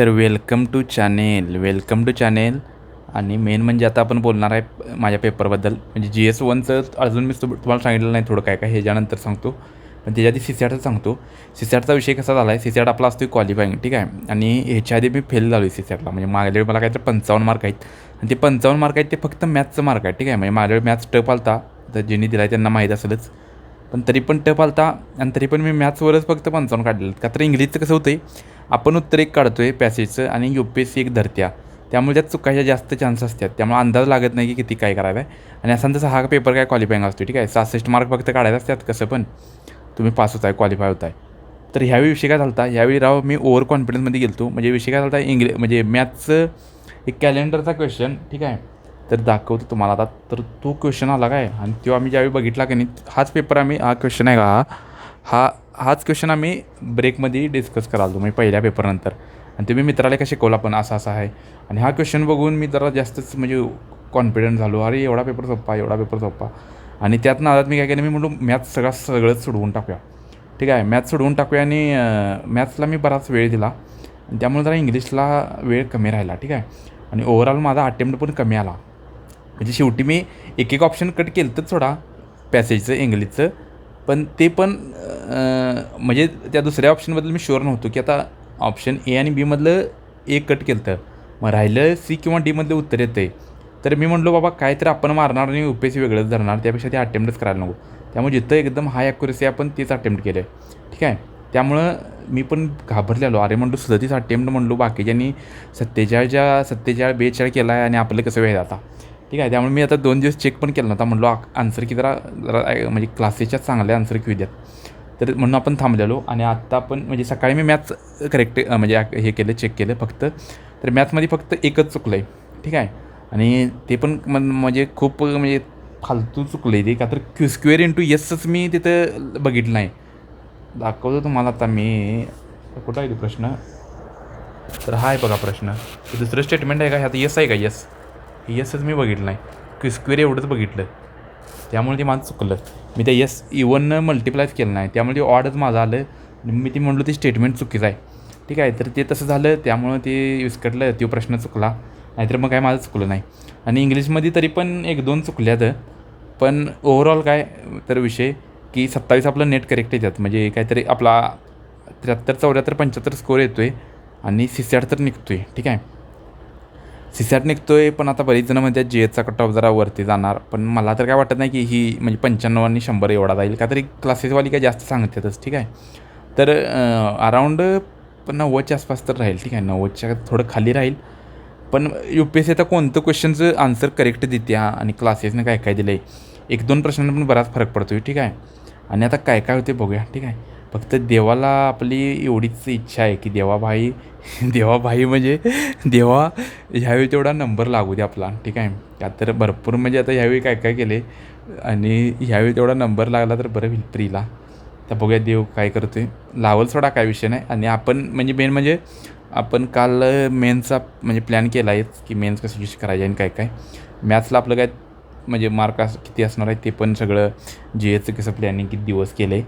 तर welcome to channel. आणि main म्हणजे आता आपण बोलणार आहे माझ्या पेपरबद्दल. म्हणजे GS1चं अजून मी तुम्हाला सांगितलं नाही, थोडं काय काय ह्याच्यानंतर सांगतो. पण त्याच्या आधी CSATचं सांगतो. CSATचा विषय कसा झाला आहे, CSAT आपला असतो क्वालिफाईंग, ठीक आहे. आणि ह्याच्या आधी मी फेल झालो आहे CSATला. म्हणजे मागल्या मला काहीतरी 55 मार्क आहेत, आणि ते 55 मार्क आहेत ते फक्त मॅथ्सचं मार्क आहे, ठीक आहे. म्हणजे माझ्याकडे मॅथ्स टफ आलता, तर ज्यांनी दिला आहे त्यांना माहीत असेलच. पण तरी पण टफ आलता, आणि तरी पण मी मॅथ्सवरच फक्त 55 काढलेलं. का तर इंग्लिशचं कसं होतं आहे, आपण उत्तर एक काढतो आहे पॅसेजचं आणि UPSC एक धरत्या, त्यामुळे त्यात चुकायच्या जास्त चान्स असतात. त्यामुळे अंदाज लागत नाही की किती काय करायला आहे. आणि असा तसा हा पेपर काय क्वालिफाईंग असतो, ठीक आहे. 66 मार्क फक्त काढायला असतात, कसं पण तुम्ही पास होताय, क्वालिफाय होताय. तर ह्यावेळी विषय काय झाला होता, ह्यावेळी राव मी ओव्हर कॉन्फिडन्समध्ये गेलो. म्हणजे विषय काय झाला होता, म्हणजे मॅथ्सचं एक कॅलेंडरचा क्वेश्चन, ठीक आहे. तर दाखवतो तुम्हाला आता. तर तो क्वेश्चन आला काय, आणि तो आम्ही ज्यावेळी बघितला की नाही, हाच पेपर आम्ही, हा क्वेश्चन आहे का, हाच क्वेश्चन आम्ही ब्रेकमध्ये डिस्कस करालो म्हणजे पहिल्या पेपरनंतर. आणि तुम्ही मित्राला का शिकवला पण असा असा आहे. आणि हा क्वेश्चन बघून मी जरा जास्तच म्हणजे कॉन्फिडंट झालो, अरे एवढा पेपर सोपा. आणि त्यात नादात मी काय केलं, मी म्हणलो मॅथ्स सगळंच सोडवून टाकूया, ठीक आहे. मॅथ्स सोडवून टाकूया. आणि मॅथ्सला मी बराच वेळ दिला, आणि त्यामुळे जरा इंग्लिशला वेळ कमी राहिला, ठीक आहे. आणि ओव्हरऑल माझा अटेम्प्ट पण कमी आला. म्हणजे शेवटी मी एक ऑप्शन कट केलं तर थोडा पॅसेजचं इंग्लिशचं. पण ते पण म्हणजे त्या दुसऱ्या ऑप्शनबद्दल मी शुअर नव्हतो की आता ऑप्शन A आणि Bमधलं एक कट केलं तर मग राहिलं C किंवा Dमधलं उत्तर येतं आहे. तर मी म्हणलो बाबा काय तर आपण मारणार आणि UPSC वेगळंच धरणार, त्यापेक्षा ते अटेम्प्टच करायला नको. त्यामुळे जिथं एकदम हाय ॲक्युरेसी आपण तेच अटेम्प्ट केलं आहे, ठीक आहे. त्यामुळं मी पण घाबरलेलो, अरे म्हणलो 37 अटेम्प्ट म्हणलो, बाकीच्यांनी 47 42 केला आहे, आणि आपलं कसं वेळ आता, ठीक आहे. त्यामुळे मी आता 2 दिवस चेक पण केलं नव्हता. म्हणलो आन्सर की जरा म्हणजे क्लासेसच्या चांगल्या आन्सर की द्यात. तर म्हणून आपण थांबलेलो. आणि आत्ता आपण म्हणजे सकाळी मी मॅथ्स करेक्ट म्हणजे हे केलं, चेक केलं फक्त. तर मॅथ्समध्ये फक्त एकच चुकलं आहे, ठीक आहे. आणि ते पण म्हणजे खूप म्हणजे फालतू चुकलं आहे ते, का तर स्क्वेअर इंटू येसच मी तिथं बघितलं नाही. दाखवतो तुम्हाला आता मी. कुठं आहे तो प्रश्न, तर हा आहे बघा प्रश्न. दुसरं स्टेटमेंट आहे का ह्यात, येस आहे का, येसच मी बघितलं नाही, स्क्वेअर एवढंच बघितलं. त्यामुळे ते माझं चुकलं. मी त्या येस इवननं मल्टिप्लायच केलं नाही, त्यामुळे ते ऑडच माझं आलं. आणि मी ते म्हणलो ते स्टेटमेंट चुकीचं आहे, ठीक आहे. तर ते तसं झालं, त्यामुळं ते विस्कटलं, तो प्रश्न चुकला. नाहीतर मग काय माझं चुकलं नाही. आणि इंग्लिशमध्ये तरी पण 1-2 चुकल्यात. पण ओव्हरऑल काय तर विषय की 27 आपलं नेट करेक्ट येतात. म्हणजे काहीतरी आपला 73 74 75 स्कोअर येतो आहे. आणि CSAT तर निघतो आहे, ठीक आहे. CSAT निघतो आहे. पण आता बरीच जणं म्हणतात GSचा कट ऑफ जरा वरती जाणार. पण मला तर काय वाटत नाही की ही म्हणजे 95 आणि 100 एवढा जाईल, का तरी क्लासेसवाली काय जास्त सांगतातच, ठीक आहे. तर अराऊंड 90च्या आसपास तर राहील, ठीक आहे. 90च्या थोडं खाली राहील. पण UPSC आता कोणतं क्वेश्चनचं आन्सर करेक्ट देते, आणि क्लासेसनं काय काय दिलं आहे, 1-2 प्रश्नांना पण बराच फरक पडतो आहे, ठीक आहे. आणि आता काय काय होते बघूया, ठीक आहे. फक्त देवाला आपली एवढीच इच्छा आहे की देवा म्हणजे देवा ह्यावेळी तेवढा नंबर लागू दे आपला, ठीक आहे. का तर भरपूर म्हणजे आता ह्यावेळी काय काय केले, आणि ह्यावेळी तेवढा नंबर लागला तर बरं होईल प्रीला. तर बघूया देव काय करतो आहे, लावल सोडा, काय विषय नाही. आणि आपण म्हणजे मेन म्हणजे आपण काल मेन्सचा म्हणजे प्लॅन केला आहे की मेन्स कशी करायचे आणि काय काय. मॅथ्सला आपलं काय म्हणजे मार्क किती असणार आहे ते पण सगळं, GSचं कसं प्लॅनिंग किती दिवस केलं आहे,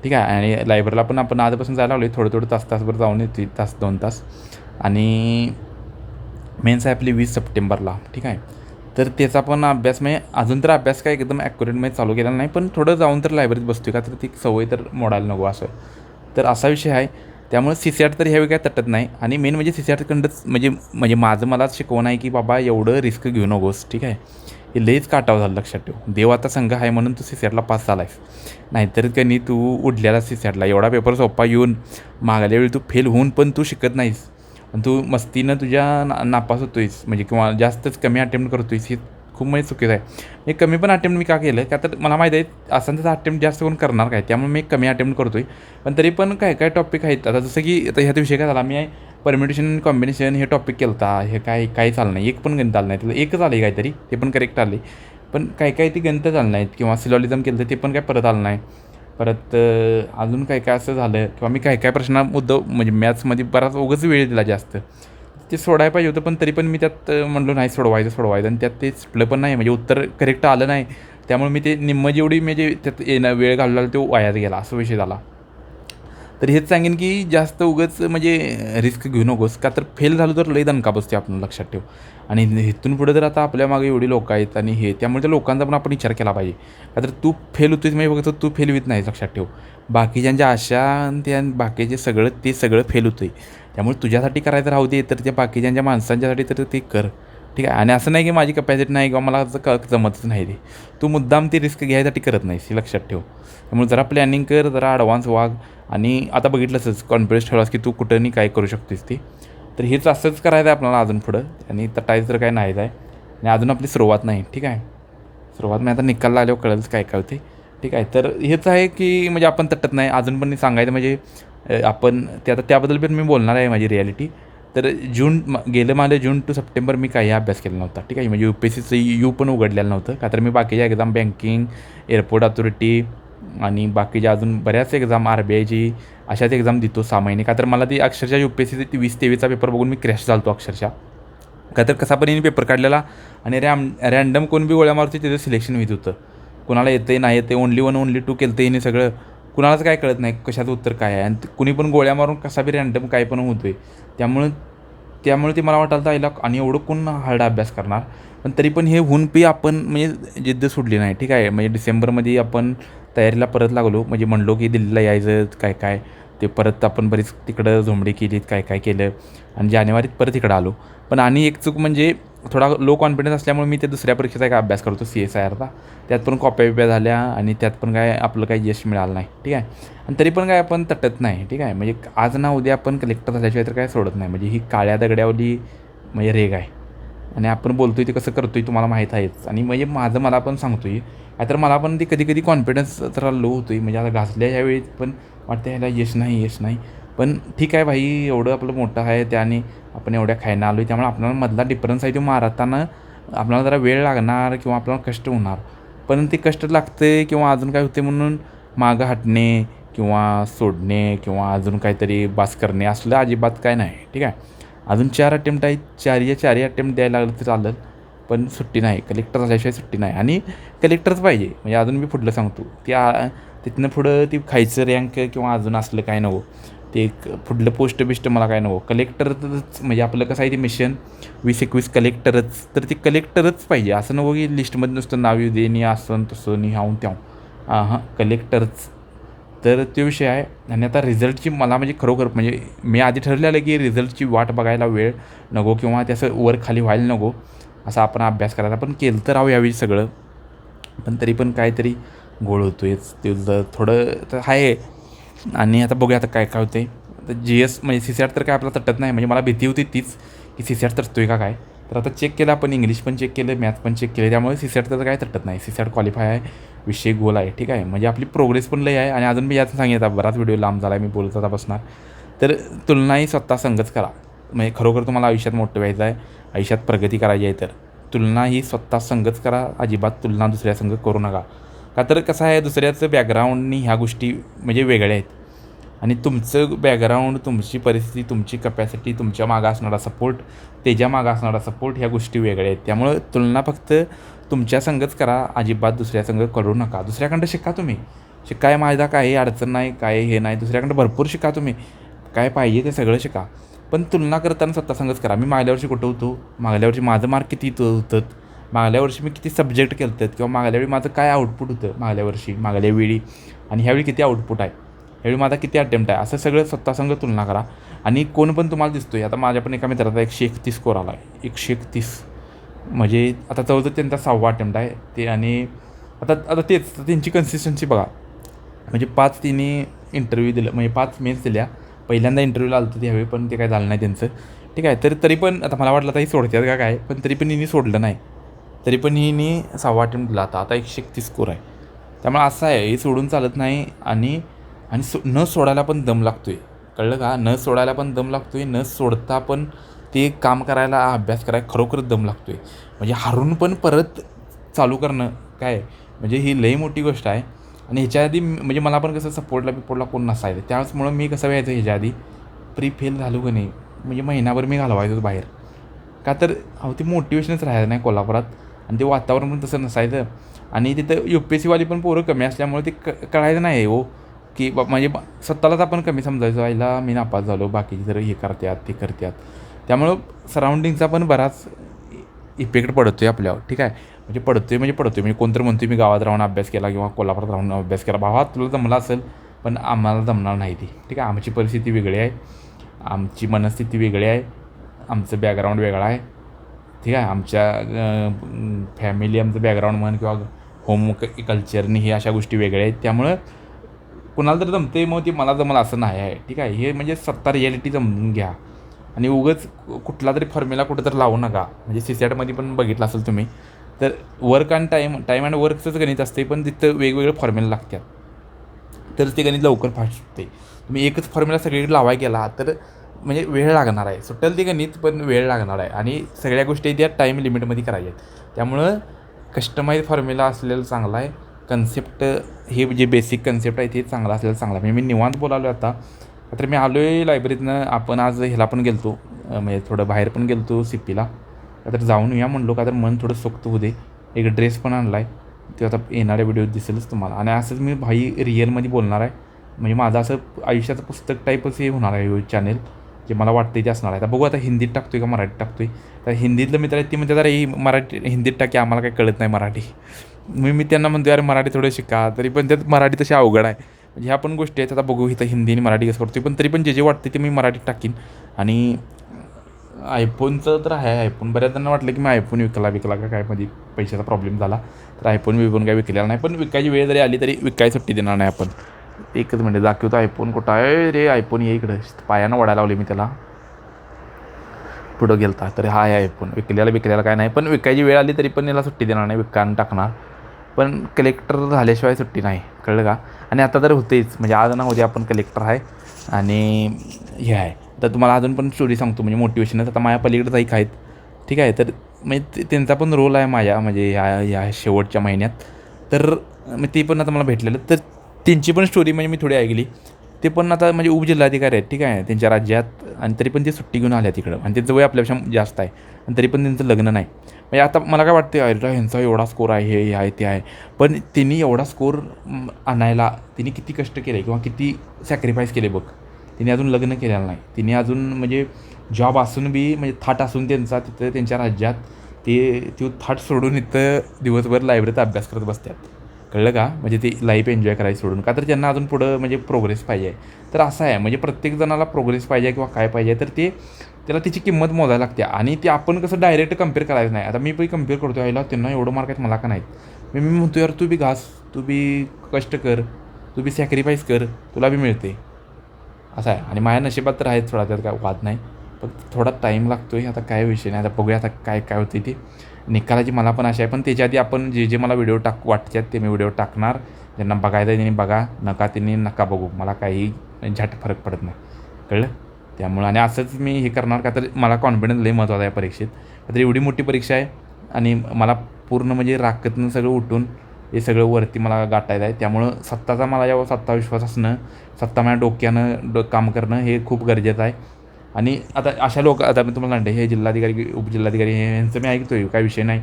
ठीक आहे. आणि लायब्ररीला पण आपण आजपासून जायला लागलो आहे, थोडं तासभर जाऊन येते, 2 तास. आणि मेन्स आहे आपली 20 सप्टेंबरला, ठीक आहे. तर त्याचा पण अभ्यास म्हणजे अजून तर अभ्यास काय एकदम ॲक्युरेटमध्ये चालू केलेला नाही, पण थोडं जाऊन तर लायब्ररीत बसतो, का तर ती सवय तर मोडायला नको असं. तर असा विषय आहे. त्यामुळे CSAT तर ह्यावेळी काय तटत नाही. आणि मेन म्हणजे CSATकडंच म्हणजे माझं मलाच शिकवण आहे की बाबा एवढं रिस्क घेऊ नकोस, ठीक आहे. हे लईच काटाव झालं, लक्षात ठेव. देव आता संघ आहे म्हणून तू CSATला पास झाला आहेस, नाहीतर का नाही तू उडलेला CSATला. एवढा पेपर सोपा येऊन मागल्या वेळी तू फेल होऊन पण तू शिकत नाहीस, आणि तू मस्तीनं तुझ्या नापास होतो आहेस, म्हणजे किंवा जास्तच कमी अटेम्प्ट करतो आहेस. हे खूप म्हणजे चुकीचं आहे. हे कमी पण अटेम्प्ट मी का केलं, का तर मला माहीत आहे असं त्याचा अटेम्प्ट जास्त करून करणार काय, त्यामुळे मी कमी अटेम्प्ट करतो आहे. पण तरी पण काय काय टॉपिक आहेत, आता जसं की आता ह्याचा विषय काय झाला, मी परम्युटेशन कॉम्बिनेशन हे टॉपिक केलं होता. हे काही चाललं नाही, एक पण गणित आलं नाही, त्याला एकच आलं आहे काहीतरी, ते पण करेक्ट आले. पण काय ती गणितच आलं नाहीत, किंवा सिलॉलिझम केलं तर ते पण काय परत आलं नाही. परत अजून काय असं झालं, किंवा मी काय प्रश्न म्हणजे मॅथ्समध्ये बराच उगाच वेळ दिला जास्त. ते सोडायला पाहिजे होतं, पण तरी पण मी त्यात म्हणलो नाही सोडवायचं, आणि त्यात ते सुटलं पण नाही, म्हणजे उत्तर करेक्ट आलं नाही. त्यामुळे मी ते निम्म जेवढी म्हणजे त्यात वेळ घालवला तो वायाच गेला, असा विषय झाला. तर हेच सांगेन की जास्त उगाच म्हणजे रिस्क घेऊ नकोस, का तर फेल झालो तर लई दणका बसते आपण, लक्षात ठेव. आणि इथून पुढे तर आता आपल्या मागे एवढी लोकं आहेत आणि हे, त्यामुळे त्या लोकांचा पण आपण विचार केला पाहिजे. का तर तू फेल होतोयस म्हणजे फक्त तू फेल होत नाही, लक्षात ठेव. बाकीच्यांच्या आशा आणि त्या बाकीचे सगळं ते सगळं फेल होतं आहे. त्यामुळे तुझ्यासाठी करायचं राहू दे, तर त्या बाकीच्यांच्या माणसांच्यासाठी तर ते कर, ठीक आहे. आणि असं नाही की माझी कपॅसिटी नाही किंवा मला जमतच नाही ते. तू मुद्दाम ती रिस्क घ्यायसाठी करत नाहीस, हे लक्षात ठेव. त्यामुळे जरा प्लॅनिंग कर, जरा ॲडव्हान्स वाग. आणि आता बघितलंसच कॉन्फिडन्स ठेवलास की तू कुठंही काय करू शकतेस ते. तर हेच असंच करायचं आहे आपल्याला अजून पुढं. आणि तटायचं तर काय नाहीच आहे. आणि अजून आपली सुरुवात नाही, ठीक आहे. सुरुवात मी आता निकाल लागल्यावर कळेलच काय काय होते, ठीक आहे. तर हेच आहे की म्हणजे आपण तटत नाही अजून पण सांगायचं म्हणजे आपण ते आता त्याबद्दल पण मी बोलणार आहे माझी रिॲलिटी. तर गेलं माझं जून टू सप्टेंबर मी काही अभ्यास केला नव्हता, ठीक आहे. म्हणजे UPSCचं यू पण उघडलेलं नव्हतं, का तर मी बाकीच्या एक्झाम बँकिंग, एअरपोर्ट अथॉरिटी आणि बाकीच्या अजून बऱ्याच एक्झाम RBIची अशाच एक्झाम देतो 6 महिने. का तर मला ती अक्षरशः UPSCची ती 2023चा पेपर बघून मी क्रॅश झालो होतो अक्षरशः. का तर कसा पण पेपर काढलेला आणि रॅन्डम कोण बी गोळ्या मारतो त्याचं सिलेक्शन होत होतं. कुणाला येतं नाही येते, ओनली 1 ओनली 2 केलं तर सगळं. कुणालाच काय कळत नाही कशाचं उत्तर काय आहे, आणि कुणी पण गोळ्या मारून कसा बी रॅन्डम काय पण होतो आहे. त्यामुळं त्यामुळे ते मला वाटायला आईला आणि एवढं कोण हार्ड अभ्यास करणार. पण तरी पण हे होऊन पी आपण म्हणजे जिद्द सोडली नाही, ठीक आहे. म्हणजे डिसेंबरमध्ये आपण तयारीला परत लागलो, म्हणजे म्हणलो की दिल्लीला यायचं काय काय ते परत आपण बरीच तिकडं झोंबडी केलीत काय काय केलं आणि जानेवारीत परत इकडं आलो. पण आणि एक चूक म्हणजे थोडा लो कॉन्फिडन्स असल्यामुळे मी ते दुसऱ्या परीक्षेचा एक अभ्यास करतो CSIRचा. त्यात पण कॉप्या बिप्या झाल्या आणि त्यात पण काय आपलं काही यश मिळालं नाही, ठीक आहे. आणि तरी पण काय आपण तटत नाही, ठीक आहे. म्हणजे आज ना उद्या आपण कलेक्टर झाल्याशिवाय तर काय सोडत नाही. म्हणजे ही काळ्या दगड्यावरली म्हणजे रेग आहे आणि आपण बोलतोय ते कसं करतोय तुम्हाला माहीत आहेच. आणि म्हणजे मला पण सांगतोय काय तर मला पण ती कधी कधी कॉन्फिडन्स जरा लो होतोय. म्हणजे आता घासल्या ह्यावेळी पण वाटतं ह्याला यश नाही. पण ठीक आहे भाई, एवढं आपलं मोठं आहे त्याने आपण एवढ्या खायला आलो आहे, त्यामुळे आपल्याला मधला डिफरन्स आहे तो मारताना आपल्याला जरा वेळ लागणार किंवा आपल्याला कष्ट होणार. पण ते कष्ट लागते किंवा अजून काय होते म्हणून मागं हटणे किंवा सोडणे किंवा अजून काहीतरी बास करणे असलं अजिबात काय नाही, ठीक आहे. अजून 4 अटेम्प्ट आहेत, 4ही अटेम्प्ट द्यायला लागलं तर चालेल. पण सुट्टी नाही, कलेक्टर झाल्याशिवाय सुट्टी नाही. आणि कलेक्टरच पाहिजे. म्हणजे अजून मी पुढलं सांगतो तिथनं पुढं ती खायचं रँक किंवा अजून असलं काय नको. ते एक पुढलं पोस्ट बिस्ट मला काय नको. कलेक्टरच म्हणजे आपलं कसं आहे ते मिशन 2021 कलेक्टरच, तर ते कलेक्टरच पाहिजे. असं नको की लिस्टमध्ये नुसतं नाव येऊ दे नि असं तसं नि ह्याऊन त्याहून. कलेक्टरच. तर तो विषय आहे. आणि आता रिझल्टची मला म्हणजे खरोखर म्हणजे मी आधी ठरलेलं की रिझल्टची वाट बघायला वेळ नको किंवा त्याचं वर खाली व्हायला नको असा आपण अभ्यास करायला. पण केलं तर राहू यावेळी सगळं. पण तरी पण काहीतरी गोळ होतोयच ते थोडं तर आहे. आणि आता बघूया आता काय काय होते. आता GS म्हणजे CSAT तर काय आपल्याला तटत नाही. म्हणजे मला भीती होती तीच की CSAT तटतोय का काय. तर आता चेक केलं आपण, इंग्लिश पण चेक केलं, मॅथ पण चेक केलं. त्यामुळे CSAT तर काय तटत नाही. CSAT क्वालिफाय आहे, विषय गोल आहे, ठीक आहे. म्हणजे आपली प्रोग्रेस पण लई आहे. आणि अजून मी याचं सांगितलं बराच व्हिडिओ लांब झाला आहे मी बोलत आता बसणार. तर तुलनाही स्वतः संगच करा. म्हणजे खरोखर तुम्हाला आयुष्यात मोठं व्हायचं आहे, आयुष्यात प्रगती करायची आहे, तर तुलना ही स्वतः संगच करा. अजिबात तुलना दुसऱ्या संग करू नका. का तर कसं आहे दुसऱ्याचं बॅकग्राऊंडनी ह्या गोष्टी म्हणजे वेगळ्या आहेत. आणि तुमचं बॅकग्राऊंड, तुमची परिस्थिती, तुमची कपॅसिटी, तुमच्या मागं असणारा सपोर्ट, त्याच्या मागं असणारा सपोर्ट, ह्या गोष्टी वेगळ्या आहेत. त्यामुळं तुलना फक्त तुमच्या संगच करा, अजिबात दुसऱ्या संग करू नका. दुसऱ्याकडं शिका तुम्ही. शिकाय माझा काही अडचण नाही, काय हे नाही. दुसऱ्याकडं भरपूर शिका तुम्ही, काय पाहिजे ते सगळं शिका. पण तुलना करताना स्वतः संगच करा. मी मागल्या वर्षी कुठं होतो, मागल्या वर्षी माझं मार्क किती होतं, मागल्या वर्षी मी किती सब्जेक्ट केलं होतं किंवा मागल्या वेळी माझं काय आउटपुट होतं मागल्या वर्षी, मागल्या वेळी, आणि ह्यावेळी किती आउटपुट आहे, ह्यावेळी माझा किती अटेम्प्ट आहे, असं सगळं स्वतः संग तुलना करा. आणि कोण पण तुम्हाला दिसतो आहे. आता माझ्या पण एका मित्राचा 131 स्कोर आला आहे. 131 म्हणजे आता जवळजवळ त्यांचा 6वा अटेम्प्ट आहे ते. आणि आता तेच त्यांची कन्सिस्टन्सी बघा. म्हणजे 5 तिने इंटरव्ह्यू दिलं, म्हणजे 5 मेन्स दिल्या. पहिल्यांदा इंटरव्ह्यूला आलं होतं त्यावेळी, पण ते काय झालं नाही त्यांचं, ठीक आहे. तरी पण आता मला वाटलं आता ही सोडतात का काय, पण तरी पण हिने सोडलं नाही. तरी पण हिने 6वा अटेम्प्ट दिला. आता 131 स्कोर आहे. त्यामुळे असं आहे, हे सोडून चालत नाही. आणि न सोडायला पण दम लागतो आहे, कळलं का. न सोडायला पण दम लागतो आहे, न सोडता पण ते काम करायला, अभ्यास करायला खरोखरच दम लागतो आहे. म्हणजे हारून पण परत चालू करणं काय म्हणजे ही लई मोठी गोष्ट आहे. आणि ह्याच्या आधी म्हणजे मला पण कसं सपोर्टला कोण नसायचं, त्याचमुळं मी कसं व्हायचं ह्याच्या आधी फेल झालो का नाही म्हणजे महिनाभर मी घालवायचो बाहेर. का तर ते मोटिवेशनच राहायचं नाही कोल्हापुरात. आणि ते वातावरण पण तसं नसायचं. आणि तिथं UPSCवाली पण पोरं कमी असल्यामुळे ते कळायचं नाही हो की म्हणजे स्वतःलाच आपण कमी समजायचो, आईला मी नापास झालो, बाकीचे जर हे करतात ते करतात. त्यामुळं सराउंडिंगचा पण बराच इफेक्ट पडतो आहे आपल्यावर, ठीक आहे. म्हणजे पडतो आहे कोणतरी म्हणतो मी गावात राहून अभ्यास केला किंवा कोल्हापुरात राहून अभ्यास केला. भावा तुला जमला असेल, पण आम्हाला जमणार नाही ती, ठीक आहे. आमची परिस्थिती वेगळी आहे, आमची मनस्थिती वेगळी आहे, आमचं बॅकग्राऊंड वेगळा आहे, ठीक आहे. आमच्या फॅमिली आमचं बॅकग्राऊंड म्हण किंवा होम कल्चरनी हे अशा गोष्टी वेगळ्या आहेत. त्यामुळं कुणाला तर जमते मग ती मला जमलं असं नाही आहे, ठीक आहे. हे म्हणजे सत्ता रिॲलिटी समजून घ्या आणि उगाच कुठला तरी फॉर्म्युला कुठं तर लावू नका. म्हणजे सीसॅटमध्ये पण बघितलं असेल तुम्ही तर वर्क अँड टाईम अँड वर्कचंच गणित असते, पण तिथं वेगवेगळे फॉर्म्युला लागतात तर ते गणित लवकर फास्ट सुटते. तुम्ही एकच फॉर्म्युला सगळीकडे लावायला गेला तर म्हणजे वेळ लागणार आहे, सुटेल ते गणित पण वेळ लागणार आहे आणि सगळ्या गोष्टी त्या टाईम लिमिटमध्ये करायच्या आहेत. त्यामुळं कस्टमाइज फॉर्म्युला असलेलं चांगला आहे. कन्सेप्ट हे जे बेसिक कन्सेप्ट आहे ते चांगला असलेलं चांगला. म्हणजे मी निवांत बोलालो आता, तर मी आलो आहे लायब्ररीतनं. आपण आज ह्याला पण गेलो म्हणजे थोडं बाहेर पण गेलो CPला, तर जाऊन या म्हणलो का तर मन थोडं सोक्त होऊ दे. एक ड्रेस पण आणला आहे, ते आता येणाऱ्या व्हिडिओत दिसेलच तुम्हाला. आणि असंच मी भाई रिअलमध्ये बोलणार आहे, म्हणजे माझं असं आयुष्याचं पुस्तक टाईपच हे होणार आहे चॅनेल, जे मला वाटतं ते असणार आहे. आता बघू आता हिंदीत टाकतो आहे का मराठीत टाकतो आहे. तर हिंदीतलं मित्र आहेत ती म्हणजे जरा ही मराठी हिंदीत टाकी, आम्हाला काही कळत नाही मराठी. मी त्यांना म्हणतो अरे मराठी थोडं शिका, तरी पण त्यात मराठी तशी अवघड आहे. म्हणजे ह्या पण गोष्टी आहेत. आता बघू इथं हिंदी आणि मराठी कसं करतो, पण तरी पण जे वाटते ते मी मराठीत टाकीन. आणि आयफोनचं तर आहे, आयफोन बऱ्याच जणांना वाटलं की मी आयफोन विकला का काय, मध्ये पैशाचा प्रॉब्लेम झाला तर आयफोन काय विकलेला नाही. पण विकायची वेळ जरी आली तरी विकाय सुट्टी देणार नाही आपण. एकच म्हणजे दाखवतो आयफोन कुठं आहे रे, आयफोन ये इकडं. पायानं वडायला लावले मी त्याला, पुढं गेलता तर हा आहे आयफोन. विकलेला काय नाही, पण विकायची वेळ आली तरी पण याला सुट्टी देणार नाही, विकान टाकणार. पण कलेक्टर झाल्याशिवाय सुट्टी नाही, कळलं का. आणि आता तर होतेच, म्हणजे आज ना उद्या आपण कलेक्टर आहे. आणि हे आहे तर तुम्हाला अजून पण स्टोरी सांगतो, म्हणजे मोटिवेशनच. आता माझ्या पलीकडे एक आहेत, ठीक आहे. तर म्हणजे त्यांचा पण रोल आहे माझ्या म्हणजे ह्या शेवटच्या महिन्यात. तर मग ते पण आता मला भेटलेलं, तर त्यांची पण स्टोरी म्हणजे मी थोडी ऐकली. ते पण आता म्हणजे उपजिल्हाधिकारी आहेत, ठीक आहे, त्यांच्या राज्यात. आणि तरी पण ते सुट्टी घेऊन आल्या तिकडं, आणि त्यांचं वय आपल्यापेक्षा जास्त आहे, आणि तरी पण त्यांचं लग्न नाही. म्हणजे आता मला काय वाटतं अरे ह्यांचा एवढा स्कोर आहे, हे आहे ते आहे, पण त्यांनी एवढा स्कोर आणायला त्यांनी किती कष्ट केले किंवा किती सॅक्रिफाईस केले बघ. तिने अजून लग्न केलेलं नाही, तिने अजून म्हणजे जॉब असून बी म्हणजे थाट असून त्यांचा तिथं त्यांच्या राज्यात तो थाट सोडून इथं दिवसभर लायब्ररीत अभ्यास करत बसतात, कळलं का. म्हणजे ती लाईफ एन्जॉय करायची सोडून, का तर त्यांना अजून पुढं म्हणजे प्रोग्रेस पाहिजे. तर असं आहे, म्हणजे प्रत्येक जणाला प्रोग्रेस पाहिजे किंवा काय पाहिजे, तर त्याला तिची किंमत मोजायला लागते. आणि ते आपण कसं डायरेक्ट कम्पेअर करायचं नाही. आता मी पण कम्पेअर करतो, यायला त्यांना एवढं मार्क आहेत मला का नाहीत. मी म्हणतो यार तू बी घास, तू बी कष्ट कर, तू बी सॅक्रिफाईस कर, तुला बी मिळते, असं आहे. आणि माझ्या नशिबात तर आहेच थोडा, त्यात काय वाद नाही, पण थोडा टाईम लागतो आहे. आता काय विषय नाही, आता बघूया आता काय होते ते. निकालाची मला पण अशी आहे, पण त्याच्या आधी आपण जे मला व्हिडिओ वाटतात ते मी व्हिडिओ टाकणार. ज्यांना बघायचं त्यांनी बघा, त्यांनी नका बघू, मला काही झट फरक पडत नाही, कळलं. त्यामुळं आणि असंच मी हे करणार, का तर मला कॉन्फिडन्स लई महत्त्वाचा आहे परीक्षेत. तर एवढी मोठी परीक्षा आहे आणि मला पूर्ण म्हणजे राखतनं सगळं उठून हे सगळं वरती मला गाठायचं आहे. त्यामुळं सत्ताचा मला यावर सत्ता विश्वास असणं, सत्ता माझ्या डोक्यानं काम करणं हे खूप गरजेचं आहे. आणि आता अशा लोक, आता मी तुम्हाला म्हणते हे जिल्हाधिकारी उपजिल्हाधिकारी यांचं मी ऐकतो आहे, काय विषय नाही.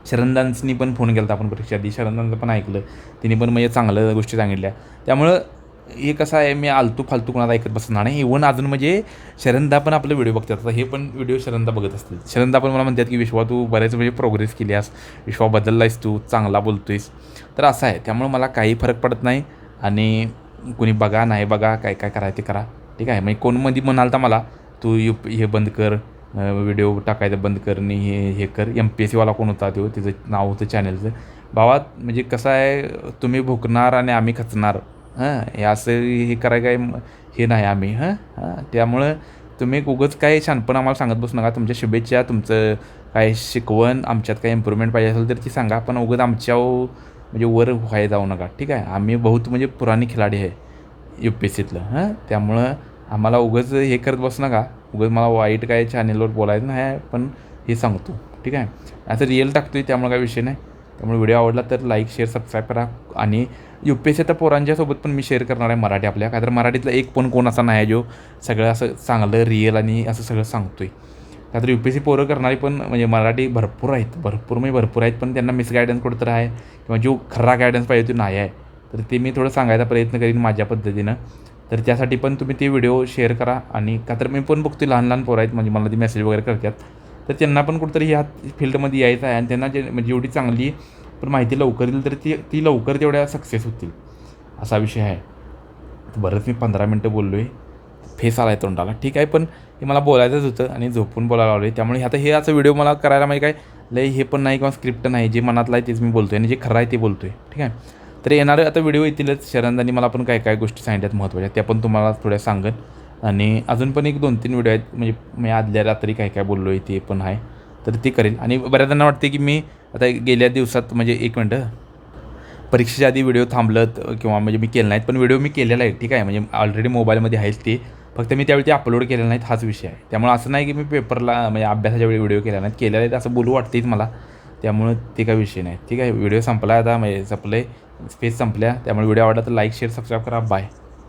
शरणदांनी पण फोन केला होता आपण परीक्षा आधी, शरणदांचं पण ऐकलं, तिने पण म्हणजे चांगलं गोष्टी सांगितल्या. त्यामुळं हे कसं आहे, मी फालतू कोणाला ऐकत बसणार नाही. इव्हन अजून म्हणजे शरणदा पण आपलं व्हिडिओ बघतात, आता हे पण व्हिडिओ शरणदा बघत असतील. शरणदा पण मला म्हणतात की विश्वा तू बरेच म्हणजे प्रोग्रेस केली आहेस, विश्वा बदलला तू, चांगला बोलतो आहेस. तर असं आहे, त्यामुळं मला काही फरक पडत नाही. आणि कोणी बघा नाही बघा, काय करायचं ते करा, ठीक आहे. म्हणजे कोण मध्ये म्हणाल तर मला तू हे बंद कर, व्हिडिओ टाकायचं बंद कर आणि हे कर. MPSCवाला कोण होता तो, तिचं नाव होतं चॅनलचं. भावा म्हणजे कसं आहे, तुम्ही भुकणार आणि आम्ही खचणार, हे असं हे करायचं काय हे नाही आम्ही, त्यामुळं तुम्ही उगाच काय शहाणपण आम्हाला सांगत बसू नका. तुमच्या शुभेच्छा, तुमचं काय शिकवण, आमच्यात काय इम्प्रूव्हमेंट पाहिजे असेल तर ती सांगा, पण उगाच आमच्यावर म्हणजे वर व्हायला जाऊ नका, ठीक आहे. आम्ही बहुत म्हणजे पुराणी खिलाडी आहे UPSCतलं, त्यामुळं आम्हाला उगाच हे करत बसू नका. उगाच मला वाईट काय चॅनेलवर बोलायचं नाही, पण हे सांगतो, ठीक आहे. असं रिअल टाकतो आहे, त्यामुळे काय विषय नाही. त्यामुळे व्हिडिओ आवडला तर लाईक शेअर सबस्क्राईब करा. आणि UPSC तर पोरांच्यासोबत पण मी शेअर करणार आहे मराठी आपल्या, का तर मराठीतलं एक पण कोण असा नाही जो सगळं असं चांगलं रिअल आणि असं सगळं सांगतो आहे. का तर UPSC पोरं करणारी पण म्हणजे मराठी भरपूर आहेत, भरपूर आहेत, पण त्यांना मिसगायडन्स कुठं तर आहे, किंवा जो खरा गायडन्स पाहिजे तो नाही आहे. तर ते मी थोडं सांगायचा प्रयत्न करीन माझ्या पद्धतीनं. तर त्यासाठी पण तुम्ही ते व्हिडिओ शेअर करा. आणि का तर मी पण बघतो लहान लहान पोरं आहेत म्हणजे मला ते मेसेज वगैरे करतात, तर त्यांना पण कुठेतरी ह्या फील्डमध्ये यायचं आहे आणि त्यांना जे म्हणजे एवढी चांगली पण माहिती लवकर येईल तर ती लवकर तेवढ्या सक्सेस होतील, असा विषय आहे. तर बरंच मी 15 मिनटं बोललो आहे, फेस आला आहे तोंडाला, ठीक आहे. पण हे मला बोलायचंच होतं आणि झोपून बोलायला लावलं आहे. त्यामुळे आता हे असं व्हिडिओ मला करायला म्हणजे काय लय हे पण नाही किंवा स्क्रिप्ट नाही, जे मनातलं आहे तेच मी बोलतो आहे आणि जे खरं आहे ते बोलतो आहे, ठीक आहे. तर येणारे आता व्हिडिओ येतीलच. शरदांनी मला पण काय काय गोष्टी सांगितल्यात महत्त्वाच्या, त्या पण तुम्हाला थोड्या सांगेन. आणि अजून पण एक 2-3 व्हिडिओ आहेत म्हणजे मी आदल्या रात्री काय काय बोललो आहे ते पण आहे, तर ते करेन. आणि बऱ्याच जणांना वाटते की मी आता गेल्या दिवसात म्हणजे 1 मिनटं परीक्षेच्या आधी व्हिडिओ थांबलत किंवा म्हणजे मी केले नाहीत, पण व्हिडिओ मी केलेला आहे, ठीक आहे. म्हणजे ऑलरेडी मोबाईलमध्ये आहेच ते, फक्त मी त्यावेळी ते अपलोड केलेलं नाहीत, हाच विषय आहे. त्यामुळे असं नाही की मी पेपरला म्हणजे अभ्यासाच्या वेळी व्हिडिओ केला नाहीत, केलेला आहे असं बोलू वाटतेच मला. त्यामुळं ते काही विषय नाही, ठीक आहे. व्हिडिओ संपला आता म्हणजे संपलं आहे, स्पेस संपल्या. त्यामुळे व्हिडिओ आवडला तर लाईक शेअर सबस्क्राईब करा. बाय.